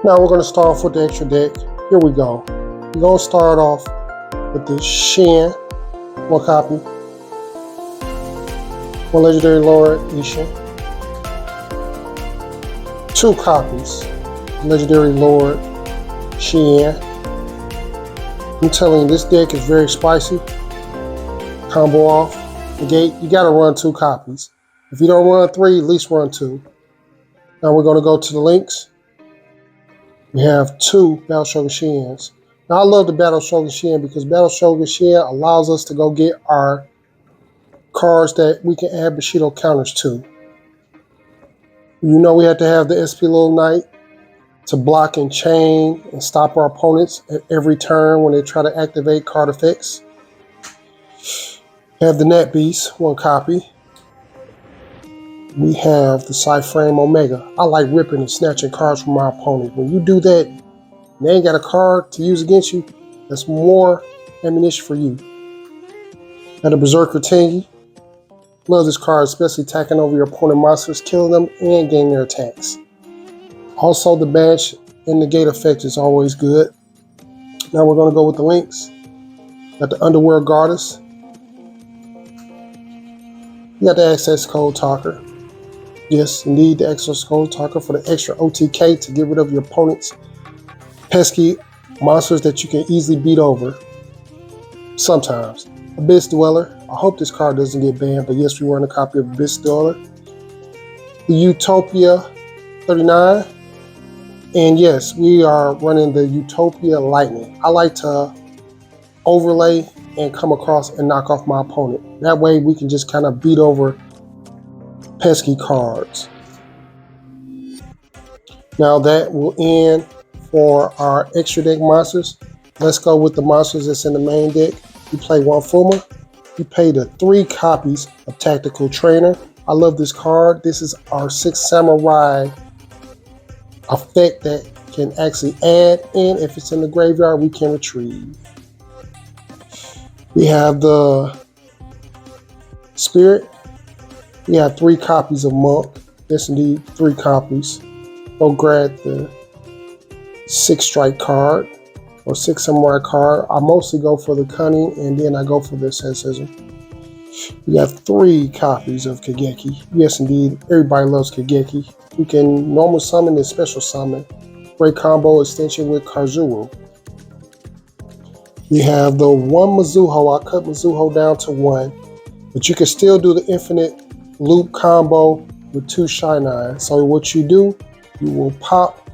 Now we're going to start off with the extra deck. Here we go. We're going to start off with the Shin, one copy. One legendary Lord Ishin. 2 copies. Legendary Lord Shin. I'm telling you, this deck is very spicy. Combo off the gate. You got to run 2 copies. If you don't run 3, at least run 2. Now we're going to go to the links. We have 2 Battle Shogun Shins. Now I love the Battle Shogun Shin because Battle Shogun Shin allows us to go get our cards that we can add Bushido counters to. You know we have to have the SP Little Knight to block and chain and stop our opponents at every turn when they try to activate card effects. We have the Net Beast, 1 copy. We have the Cyframe Omega. I like ripping and snatching cards from my opponent. When you do that, and they ain't got a card to use against you, that's more ammunition for you. Got the Berserker Tengi. Love this card, especially attacking over your opponent monsters, killing them, and gaining their attacks. Also, the Bash and Negate effect is always good. Now we're going to go with the links. Got the Underworld Goddess. You got the Access Code Talker. Yes, indeed, the Access Code Talker for the extra OTK to get rid of your opponent's pesky monsters that you can easily beat over. Sometimes. Abyss Dweller. I hope this card doesn't get banned, but yes, we run a copy of Abyss Dweller. The Utopia 39. And yes, we are running the Utopia Lightning. I like to overlay and come across and knock off my opponent. That way we can just kind of beat over pesky cards. Now that will end for our extra deck monsters. Let's go with the monsters that's in the main deck. You play 1 Fuma. You pay the 3 copies of Tactical Trainer. I love this card. This is our 6 Samurai effect that can actually add, and if it's in the graveyard, we can retrieve. We have the Spirit. We have 3 copies of Monk. Yes, indeed, 3 copies. Go grab the 6 Strike card or 6 Samurai card. I mostly go for the Cunning and then I go for the Asceticism. We have 3 copies of Kageki. Yes, indeed, everybody loves Kageki. You can normal summon and special summon. Great combo extension with Karzuru. We have the 1 Mizuho. I cut Mizuho down to 1, but you can still do the infinite loop combo with 2 Shinai. So what you do, you will pop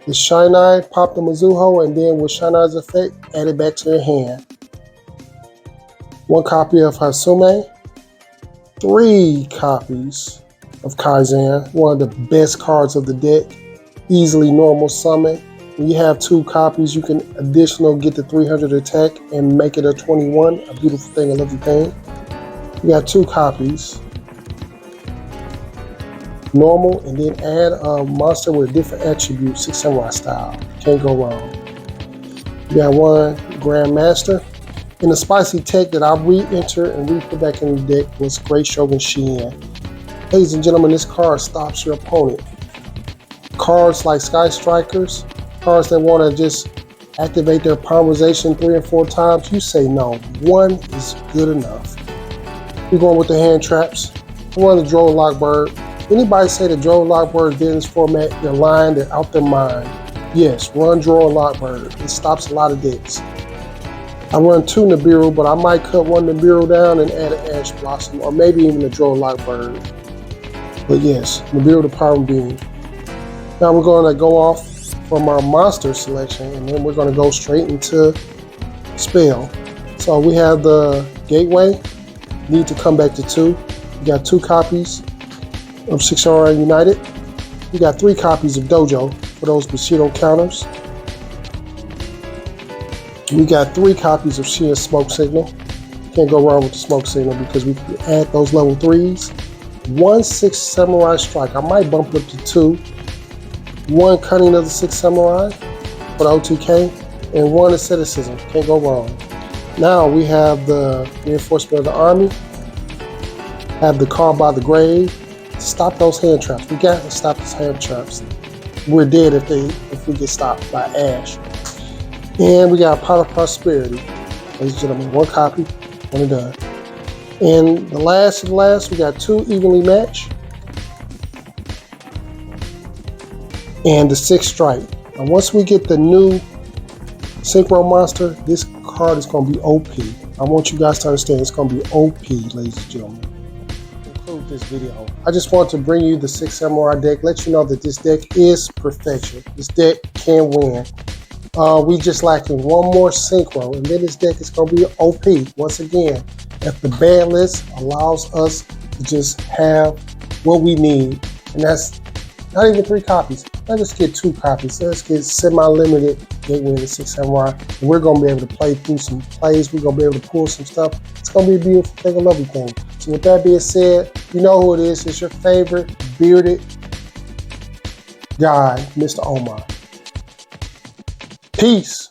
the Shinai, pop the Mizuho, and then with Shinai's effect, add it back to your hand. 1 copy of Hasume. 3 copies of Kaizen, one of the best cards of the deck. Easily normal summon. When you have 2 copies, you can additional get the 300 attack and make it a 21. A beautiful thing, a lovely thing. You got 2 copies. Normal, and then add a monster with a different attribute, 6 Samurai style. Can't go wrong. You got 1 Grandmaster. And the spicy tech that I re-entered and re-put back in the deck was Great Shogun Shin. Ladies and gentlemen, this card stops your opponent. Cards like Sky Strikers, cards that want to just activate their polymerization 3 and 4 times, you say no. 1 is good enough. We're going with the hand traps. I run the Droll Lockbird. Anybody say the Droll Lockbird did in this format, they're lying, they're out their mind. Yes, run Droll Lockbird. It stops a lot of decks. I run 2 Nibiru, but I might cut 1 Nibiru down and add an Ash Blossom, or maybe even a Droll Lockbird. But yes, Nibiru the Power Beam. Now we're going to go off from our monster selection, and then we're going to go straight into spell. So we have the Gateway. Need to come back to 2. We got 2 copies of 6 Samurai United. We got 3 copies of Dojo for those Bushido counters. We got 3 copies of Shin Smoke Signal. Can't go wrong with the Smoke Signal because we can add those level 3s. 1 6 Samurai Strike. I might bump it up to 2. 1 Cunning of the 6 Samurai for the OTK, and 1 Asceticism. Can't go wrong. Now we have the Reinforcement of the Army. Have the Call by the Grave. Stop those hand traps. We got to stop those hand traps. we're dead if we get stopped by Ash. And we got Pot of Prosperity. Ladies and gentlemen, 1 copy, 1 and done. And the last of the last, we got 2 evenly matched. And the 6 strike. Now once we get the new Synchro Monster, this card is going to be OP. I want you guys to understand it's going to be OP, ladies and gentlemen. To conclude this video, I just want to bring you the Six Samurai deck, let you know that this deck is perfection. This deck can win. We just lacking 1 more Synchro, and then this deck is going to be OP. Once again, if the ban list allows us to just have what we need, and that's not even 3 copies. Let's just get 2 copies. Let's get semi-limited Gateway to Six Samurai. And we're going to be able to play through some plays. We're going to be able to pull some stuff. It's going to be a beautiful thing, a lovely thing. So with that being said, you know who it is. It's your favorite bearded guy, Mr. Omar. Peace.